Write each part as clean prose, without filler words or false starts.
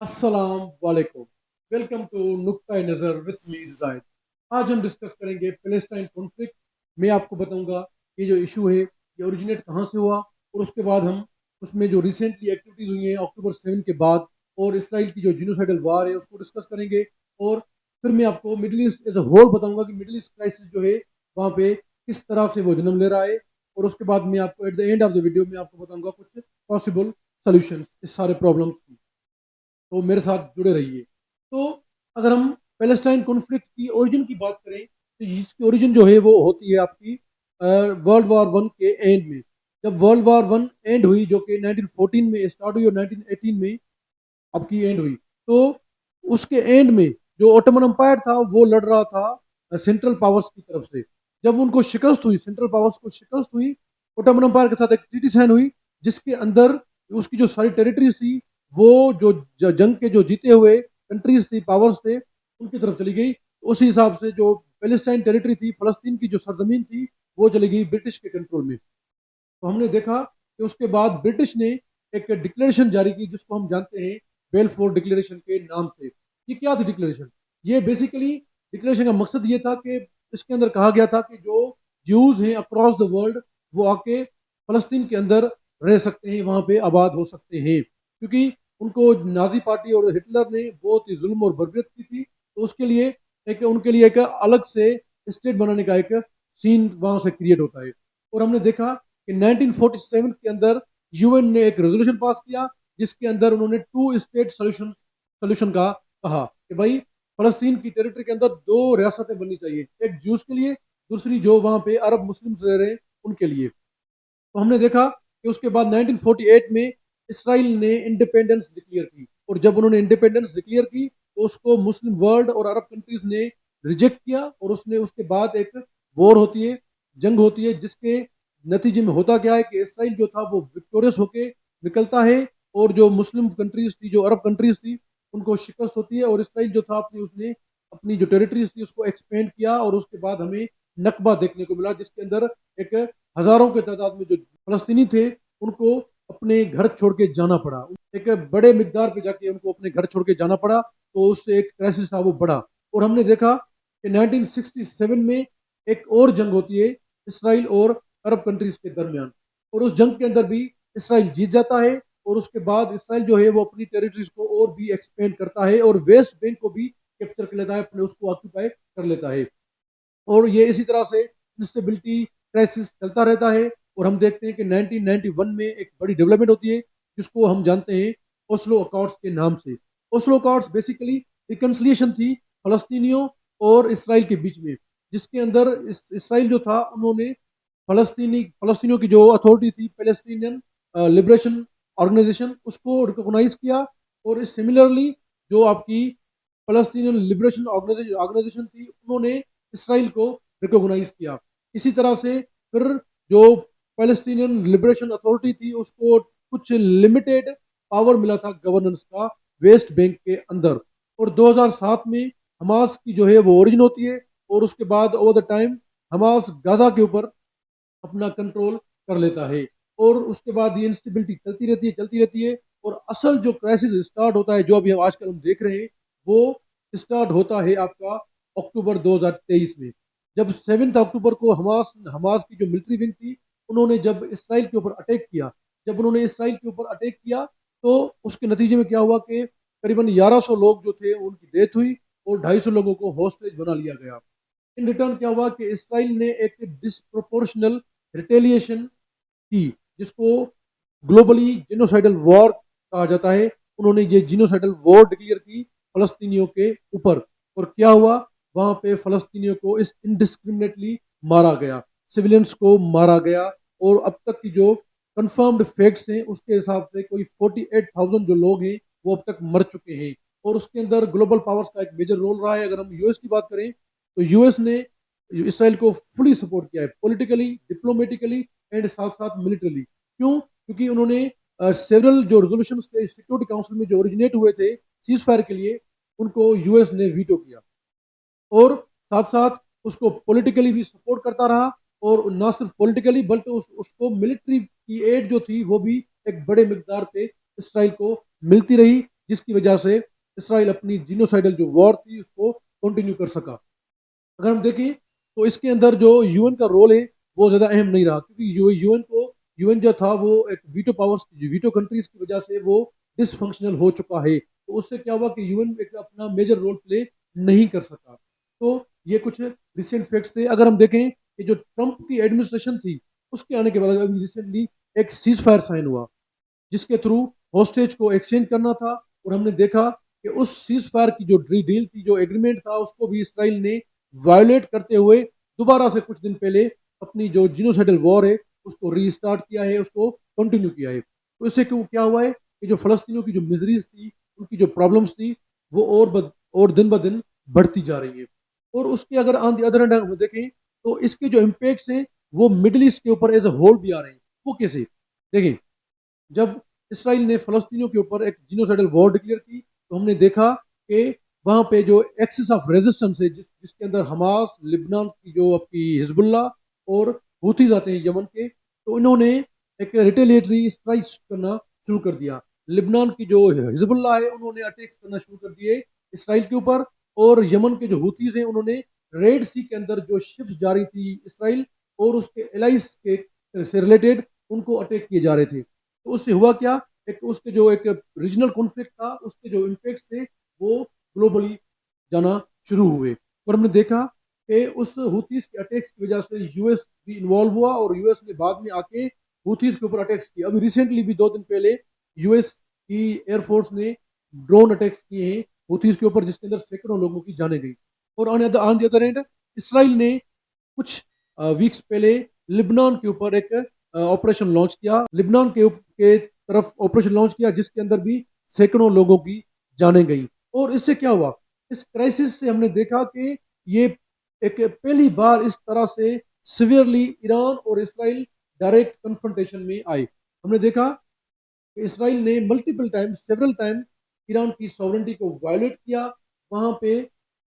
अस्सलाम वालेकुम। Welcome to नुक्ता नज़र विद मी जायद। आज हम डिस्कस करेंगे पैलेस्टाइन कॉन्फ्लिक्ट। मैं आपको बताऊंगा ये जो इशू है ये ओरिजिनेट कहाँ से हुआ, और उसके बाद हम उसमें जो रिसेंटली एक्टिविटीज हुई हैं अक्टूबर 7 के बाद और इसराइल की जो जीनोसाइडल वार है उसको डिस्कस करेंगे। और फिर मैं आपको middle east as a whole बताऊंगा कि मिडिल ईस्ट क्राइसिस जो है वहाँ पे किस तरह से वो जन्म ले रहा है। और उसके बाद मैं आपको at the end of the video में आपको बताऊंगा कुछ पॉसिबल सोल्यूशंस इस सारे प्रॉब्लम्स की। तो मेरे साथ जुड़े रहिए। तो अगर हम पैलेस्टाइन कॉन्फ्लिक्ट की ओरिजिन की बात करें तो इसकी ओरिजिन जो है वो होती है आपकी वर्ल्ड वार 1 के एंड में। जब वर्ल्ड वार 1 एंड हुई जो कि 1914 में स्टार्ट हुई और 1918 में आपकी एंड हुई, तो उसके एंड में जो ओटोमन अम्पायर था वो लड़ रहा था सेंट्रल पावर्स की तरफ से। जब उनको शिकस्त हुई, सेंट्रल पावर्स को शिकस्त हुई, ओटोमन अम्पायर के साथ एक ट्रीटी साइन हुई जिसके अंदर उसकी जो सारी टेरिटरीज थी वो जो जंग के जो जीते हुए कंट्रीज थी, पावर्स थे, उनकी तरफ चली गई। उसी हिसाब से जो पैलेस्टाइन टेरिटरी थी, फलस्तीन की जो सरजमीन थी, वो चली गई ब्रिटिश के कंट्रोल में। तो हमने देखा कि उसके बाद ब्रिटिश ने एक डिक्लेरेशन जारी की जिसको हम जानते हैं बेलफोर डिक्लेरेशन के नाम से। ये क्या थी डिक्लेरेशन? ये बेसिकली डिक्लेरेशन का मकसद ये था कि इसके अंदर कहा गया था कि जो ज्यूज हैं अक्रॉस द वर्ल्ड वो आके फलस्तीन के अंदर रह सकते हैं, वहां पे आबाद हो सकते हैं, क्योंकि उनको नाजी पार्टी और हिटलर ने बहुत ही जुल्म और बर्बरियत की थी। तो उसके लिए उनके लिए एक अलग से स्टेट बनाने का एक सीन वहां से क्रिएट होता है। और हमने देखा कि 1947 के अंदर यूएन ने एक रेजोल्यूशन पास किया जिसके अंदर उन्होंने टू स्टेट सोल्यूशन सोल्यूशन का कहा कि भाई फलस्तीन की टेरिटरी के अंदर दो रियासतें बननी चाहिए, एक जूस के लिए, दूसरी जो वहां पे अरब मुस्लिम्स रह रहे हैं उनके लिए। तो हमने देखा कि उसके बाद 1948 में इसराइल ने इंडिपेंडेंस डिक्लेयर की, और जब उन्होंने इंडिपेंडेंस डिक्लेयर की तो उसको मुस्लिम वर्ल्ड और अरब कंट्रीज ने रिजेक्ट किया, और उसने उसके बाद एक वॉर होती है, जंग होती है, जिसके नतीजे में होता क्या है कि इसराइल जो था वो विक्टोरियस होके निकलता है, और जो मुस्लिम कंट्रीज थी, जो अरब कंट्रीज थी, उनको शिकस्त होती है, और इसराइल जो था अपनी उसने अपनी जो टेरिटरीज थी उसको एक्सपेंड किया, और उसके बाद हमें नकबा देखने को मिला जिसके अंदर एक हजारों के तादाद में जो फलस्तीनी थे उनको अपने घर छोड़ के जाना पड़ा, एक बड़े मिकदार पे जाके उनको अपने घर छोड़ के जाना पड़ा। तो उससे एक क्राइसिस था वो बड़ा। और हमने देखा कि 1967 में एक और जंग होती है इसराइल और अरब कंट्रीज के दरमियान, और उस जंग के अंदर भी इसराइल जीत जाता है, और उसके बाद इसराइल जो है वो अपनी टेरिटरीज को और भी एक्सपेंड करता है और वेस्ट बैंक को भी कैप्चर कर लेता है, अपने उसको ऑक्यूपाई कर लेता है। और ये इसी तरह से इंस्टेबिलिटी क्राइसिस चलता रहता है। और हम देखते हैं कि 1991 में एक बड़ी डेवलपमेंट होती है जिसको हम जानते हैं ओस्लो अकॉर्ड्स के नाम से। ओस्लो अकॉर्ड्स बेसिकली रिकन्सिलिएशन थी फलस्तीनियों और इसराइल के बीच में, जिसके अंदर इसराइल जो था उन्होंने फलस्तीनियों की जो अथॉरिटी थी पैलेस्टीनियन लिबरेशन ऑर्गेनाइजेशन उसको रिकॉग्नाइज किया, और सिमिलरली जो आपकी फलस्तीनियन लिबरेशन ऑर्गेनाइजेशन थी उन्होंने इसराइल को रिकॉग्नाइज किया। इसी तरह से फिर जो पैलेस्टीनियन लिबरेशन अथॉरिटी थी उसको कुछ लिमिटेड पावर मिला था गवर्नेंस का वेस्ट बैंक के अंदर। और 2007 में हमास की जो है वो ओरिजिन होती है, और उसके बाद over the time Hamas Gaza के ऊपर अपना कंट्रोल कर लेता है, और उसके बाद ये इंस्टेबिलिटी चलती रहती है। और असल जो क्राइसिस स्टार्ट होता है जो अभी आजकल हम देख रहे हैं वो स्टार्ट होता है आपका अक्टूबर 2023 में, जब 7 अक्टूबर को हमास हमास की जो मिलिट्री विंग थी उन्होंने जब इसराइल के ऊपर अटैक किया। जब उन्होंने इसराइल के ऊपर अटैक किया तो उसके नतीजे में क्या हुआ कि करीबन 1100 लोग जो थे उनकी डेथ हुई, और 250 लोगों को हॉस्टेज बना लिया गया। इन रिटर्न क्या हुआ कि इसराइल ने एक डिसप्रोपोर्शनल रिटेलिएशन की, जिसको ग्लोबली जिनोसाइडल वॉर कहा जाता है। उन्होंने ये जिनोसाइडल वॉर डिक्लेयर की फलस्तीनियों के ऊपर। और क्या हुआ, वहां पे फलस्तीनियों को इस इनडिस्क्रिमिनेटली मारा गया, सिविलियंस को मारा गया। और अब तक की जो कंफर्म्ड फैक्ट्स हैं उसके हिसाब से कोई 48,000 जो लोग हैं वो अब तक मर चुके हैं। और उसके अंदर ग्लोबल पावर्स का एक मेजर रोल रहा है। अगर हम यूएस की बात करें तो यूएस ने इसराइल को फुली सपोर्ट किया है, पॉलिटिकली, डिप्लोमेटिकली एंड साथ साथ मिलिटरली। क्यों? क्योंकि उन्होंने सेवरल जो रेजोल्यूशन सिक्योरिटी काउंसिल में जो ओरिजिनेट हुए थे सीज फायर के लिए, उनको यूएस ने वीटो किया, और साथ साथ उसको पॉलिटिकली भी सपोर्ट करता रहा। और ना सिर्फ पॉलिटिकली बल्कि उसको मिलिट्री की एड जो थी वो भी एक बड़े मिकदार पे इसराइल को मिलती रही, जिसकी वजह से इसराइल अपनी जीनोसाइडल जो वॉर थी उसको कंटिन्यू कर सका। अगर हम देखें तो इसके अंदर जो यूएन का रोल है वो ज्यादा अहम नहीं रहा, क्योंकि यूएन जो था वो एक वीटो पावर्स वीटो कंट्रीज की वजह से वो डिसफंक्शनल हो चुका है। तो उससे क्या हुआ कि यूएन एक अपना मेजर रोल प्ले नहीं कर सका। तो ये कुछ रिसेंट फैक्ट्स थे। अगर हम देखें कि जो ट्रंप की एडमिनिस्ट्रेशन थी उसके आने के बाद अभी रिसेंटली एक सीज फायर साइन हुआ, जिसके थ्रू हॉस्टेज को एक्सचेंज करना था। और हमने देखा कि उस सीज फायर की जो डील थी, जो एग्रीमेंट था, उसको भी इसराइल ने वायोलेट करते हुए दोबारा से कुछ दिन पहले अपनी जो जीनोसाइडल वॉर है उसको रीस्टार्ट किया है, उसको कंटिन्यू किया है। तो इससे क्यों क्या हुआ है कि जो फलस्तीनियों की जो मिजरीज थी, उनकी जो प्रॉब्लम्स थी, वो और दिन ब दिन बढ़ती जा रही है। और उसके अगर ऑन द अदर हैंड देखें तो इसके जो इम्पैक्ट्स हैं वो मिडिल ईस्ट के ऊपर एज ए होल भी आ रहे हैं। वो कैसे? देखें, जब इसराइल ने फलस्तीनियों के ऊपर एक जीनोसाइडल वॉर डिक्लेयर की तो हमने देखा कि वहां पे जो एक्सिस ऑफ रेजिस्टेंस है, जिसके अंदर हमास, लिबनान की जो आपकी हिजबुल्ला और हुथीज आते हैं यमन के, तो इन्होंने एक रिटेलिएटरी स्ट्राइक करना शुरू कर दिया। लिबनान की जो हिजबुल्ला है उन्होंने अटैक्स करना शुरू कर दिए इसराइल के ऊपर, और यमन के जो हुथीज हैं उन्होंने रेड सी के अंदर जो शिप्स जा रही थी इसराइल और उसके एलाइज के से रिलेटेड, उनको अटैक किए जा रहे थे। तो उससे हुआ क्या, एक उसके जो एक रीजनल कॉन्फ्लिक्ट था उसके जो इम्पैक्ट्स थे वो ग्लोबली जाना शुरू हुए। और हमने देखा कि उस हुतीस के अटैक्स की वजह से यूएस भी इन्वॉल्व हुआ और यूएस ने बाद में आके हुतीस के ऊपर अटैक्स किए। अभी रिसेंटली भी 2 दिन पहले यूएस की एयरफोर्स ने ड्रोन अटैक्स किए हैं हुतीस के ऊपर, जिसके अंदर सैकड़ों लोगों की जाने गई। और on the other and Israel ने कुछ वीक्स पहले लिबनान के ऊपर एक ऑपरेशन लॉन्च किया, लिबनान के तरफ ऑपरेशन लॉन्च किया, जिसके अंदर भी सैकड़ों लोगों की जाने गई। और इससे क्या हुआ, इस क्राइसिस से हमने देखा कि ये एक पहली बार इस तरह से सिवियरली ईरान और इसराइल डायरेक्ट कन्फ्रंटेशन में आए। हमने देखा कि इसराइल ने multiple time, several time Iran की सॉवरेंटी को वायोलेट किया। वहां पे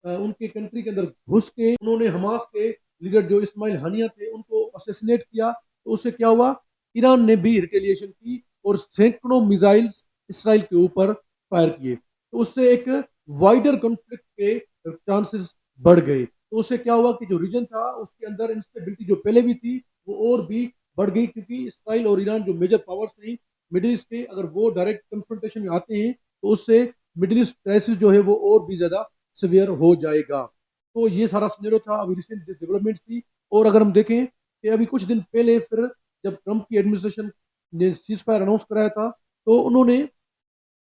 उनके कंट्री के अंदर घुस के उन्होंने हमास के लीडर जो इस्माइल हानिया थे उनको असैसिनेट किया। तो उससे क्या हुआ, ईरान ने भी रिटेलिएशन की और सैकड़ों मिसाइल्स इसराइल के ऊपर फायर किए। तो उससे एक वाइडर कॉन्फ्लिक्ट के चांसेस बढ़ गए। तो उससे क्या हुआ कि जो रीजन था उसके अंदर इंस्टेबिलिटी जो पहले भी थी वो और भी बढ़ गई, क्योंकि इसराइल और ईरान जो मेजर पावर्स थी मिडिल ईस्ट के, अगर वो डायरेक्ट कन्फ्रंटेशन में आते हैं तो उससे मिडिल ईस्ट क्राइसिस जो है वो और भी ज्यादा सिवियर हो जाएगा। तो ये सारा सिनेरियो था, अभी रिसेंट डेवलपमेंट्स थी। और अगर हम देखें कि अभी कुछ दिन पहले फिर जब ट्रंप की एडमिनिस्ट्रेशन ने सीज फायर अनाउंस कराया था तो उन्होंने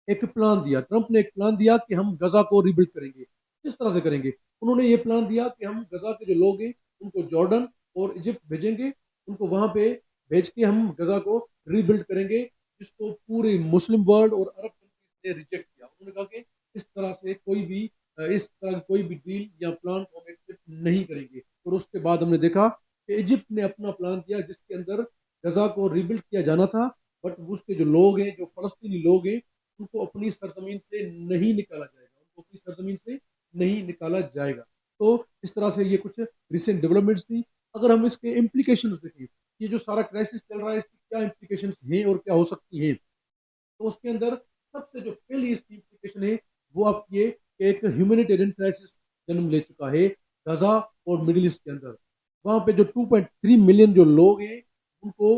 एक प्लान दिया, ट्रंप ने एक प्लान दिया कि हम गजा को रिबिल्ड करेंगे। किस तरह से करेंगे? उन्होंने ये प्लान दिया कि हम गजा के जो लोग हैं उनको जॉर्डन और इजिप्ट भेजेंगे, उनको वहां पे भेज के हम गजा को रिबिल्ड करेंगे, जिसको पूरे मुस्लिम वर्ल्ड और अरब कंट्रीज ने रिजेक्ट किया। उन्होंने कहा कि इस तरह से कोई भी इस तरह की कोई भी डील या प्लान को हम एक्सेप्ट नहीं करेंगे। और उसके बाद हमने देखा कि इजिप्ट ने अपना प्लान दिया जिसके अंदर गजा को रिबिल्ड किया जाना था, बट उसके जो लोग हैं, जो फलस्तीनी लोग हैं, उनको अपनी सरजमीन से नहीं निकाला जाएगा, उनको अपनी सरजमीन से नहीं निकाला जाएगा। तो इस तरह से ये कुछ रिसेंट डेवलपमेंट्स थी। अगर हम इसके इम्प्लीकेशंस देखें, ये जो सारा क्राइसिस चल रहा है इसकी क्या इम्प्लीकेशंस हैं और क्या हो सकती हैं, तो उसके अंदर सबसे जो पहली इसकी इम्प्लीकेशन है वो आप ये एक ह्यूमैनिटेरियन क्राइसिस जन्म ले चुका है गजा और मिडिल ईस्ट के अंदर। वहां पे जो 2.3 मिलियन जो लोग हैं उनको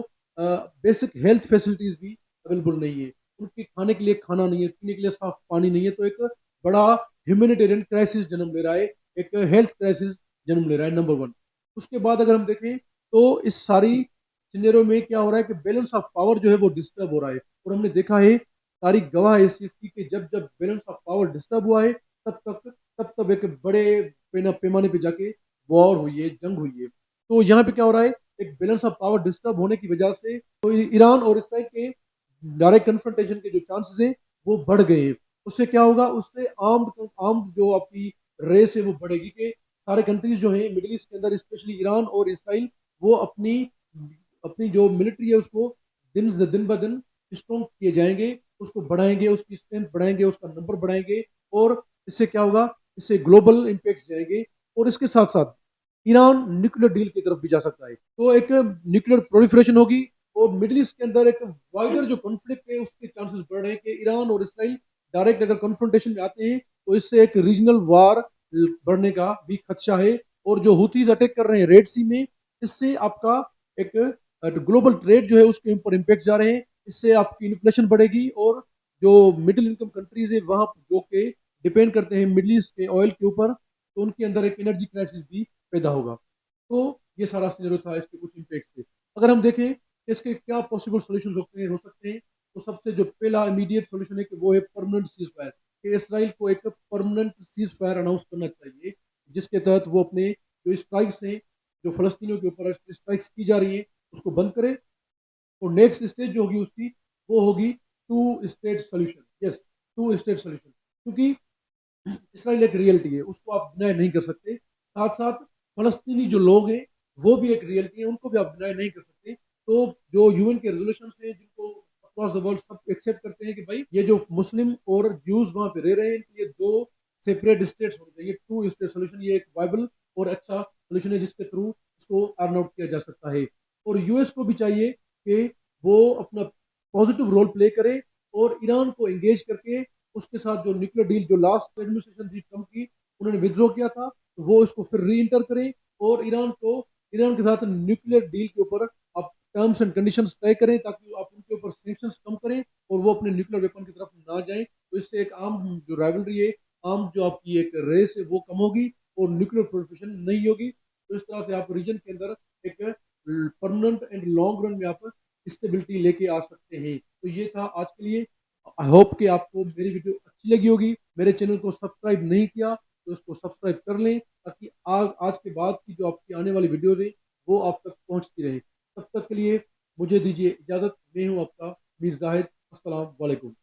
बेसिक हेल्थ फैसिलिटीज भी अवेलेबल नहीं है, उनके खाने के लिए खाना नहीं है, पीने के लिए साफ पानी नहीं है। तो एक बड़ा ह्यूमैनिटेरियन क्राइसिस जन्म ले रहा है, एक हेल्थ क्राइसिस जन्म ले रहा है, नंबर 1। उसके बाद अगर हम देखें तो इस सारी सिनेरियो में क्या हो रहा है कि बैलेंस ऑफ पावर जो है वो डिस्टर्ब हो रहा है। और हमने देखा है, तारीख गवाह है इस चीज की, कि जब जब बैलेंस ऑफ पावर डिस्टर्ब हुआ है तब एक बड़े पैमाने पे जाके वॉर हुई है, जंग हुई है। तो यहाँ पे क्या हो रहा है, एक बैलेंस ऑफ पावर डिस्टर्ब होने की वजह से तो ईरान और इसराइल के डायरेक्ट कन्फ्रंटेशन के जो चांसेस हैं वो बढ़ गए हैं। उससे क्या होगा, उससे आर्म्ड जो आपकी रेस है वो बढ़ेगी, कि सारे कंट्रीज जो हैं मिडिल ईस्ट के अंदर, स्पेशली ईरान और इसराइल, वो अपनी अपनी जो मिलिट्री है उसको दिन ब दिन स्ट्रॉन्ग किए जाएंगे, उसको बढ़ाएंगे, उसकी स्ट्रेंथ बढ़ाएंगे, उसका नंबर बढ़ाएंगे। और इससे क्या होगा, इससे ग्लोबल इम्पैक्ट जाएंगे। और इसके साथ साथ ईरान न्यूक्लियर डील की तरफ भी जा सकता है, तो एक न्यूक्लियर प्रोलिफरेशन होगी और मिडिल ईस्ट के अंदर एक वाइडर जो कॉन्फ्लिक्ट है उसके चांसेस बढ़ रहे हैं कि ईरान और इसराइल डायरेक्ट अगर कन्फ्रंटेशन में आते हैं तो इससे एक रीजनल वार बढ़ने का भी खदशा है। और जो हुतीज अटैक कर रहे हैं रेड सी में, इससे आपका एक ग्लोबल ट्रेड जो है उसके ऊपर इम्पैक्ट जा रहे हैं। इससे आपकी इन्फ्लेशन बढ़ेगी और जो मिडिल इनकम कंट्रीज है वहां जो के डिपेंड करते हैं मिडिल ईस्ट के ऑयल के ऊपर, तो उनके अंदर एक एनर्जी क्राइसिस भी पैदा होगा। तो ये सारा सिनेरियो था, इसके कुछ इम्पैक्ट थे। अगर हम देखें इसके क्या पॉसिबल सॉल्यूशंस हो सकते हैं, तो सबसे जो पहला इमीडिएट सॉल्यूशन है कि वो है परमानेंट सीज फायर, कि इसराइल को एक परमानेंट सीज फायर अनाउंस करना चाहिए, जिसके तहत वो अपने जो स्ट्राइक्स हैं, जो फलस्तीनियों के ऊपर स्ट्राइक्स की जा रही है, उसको बंद करे। और नेक्स्ट स्टेज जो होगी उसकी, वो होगी two state solution. Yes, two state solution, क्योंकि इसराइल एक रियलिटी है, उसको आप डिनाई नहीं कर सकते। साथ साथ फलस्तीनी जो लोग हैं वो भी एक रियलिटी है, उनको भी आप डिनाई नहीं कर सकते। तो जो यूएन के रेजोल्यूशन है जिनको अक्रॉस द वर्ल्ड सब एक्सेप्ट करते हैं कि भाई ये जो मुस्लिम और ज्यूज वहां पे रह रहे हैं, इनके लिए दो सेपरेट स्टेट्स होने चाहिए। टू स्टेट सोल्यूशन ये एक वाइबल और अच्छा सोल्यूशन है जिसके थ्रू इसको अर्न आउट किया जा सकता है। और यूएस को भी चाहिए कि वो अपना पॉजिटिव रोल प्ले करे और ईरान को एंगेज करके उसके साथ जो न्यूक्लियर डील जो लास्ट एडमिनिस्ट्रेशन थी ट्रम्प की, उन्होंने विद्रॉ किया था, तो वो इसको फिर री इंटर करें और ईरान के साथ न्यूक्लियर डील के ऊपर आप टर्म्स एंड कंडीशंस तय करें, ताकि आप उनके ऊपर सैंक्शंस कम करें और वो अपने न्यूक्लियर वेपन की तरफ ना जाएं। तो इससे एक आम जो राइवलरी है, आम जो आपकी एक रेस है वो कम होगी और न्यूक्लियर प्रोलिफरेशन नहीं होगी। तो इस तरह से आप रीजन के अंदर एक परमानेंट एंड लॉन्ग रन में आप स्टेबिलिटी लेके आ सकते हैं। तो ये था आज के लिए। आई होप कि आपको मेरी वीडियो अच्छी लगी होगी। मेरे चैनल को सब्सक्राइब नहीं किया तो इसको सब्सक्राइब कर लें, ताकि आज के बाद की जो आपकी आने वाली वीडियोज है वो आप तक पहुंचती रहे। तब तक के लिए मुझे दीजिए इजाजत। मैं हूं आपका मीर जाहिद। अस्सलाम वालेकुम।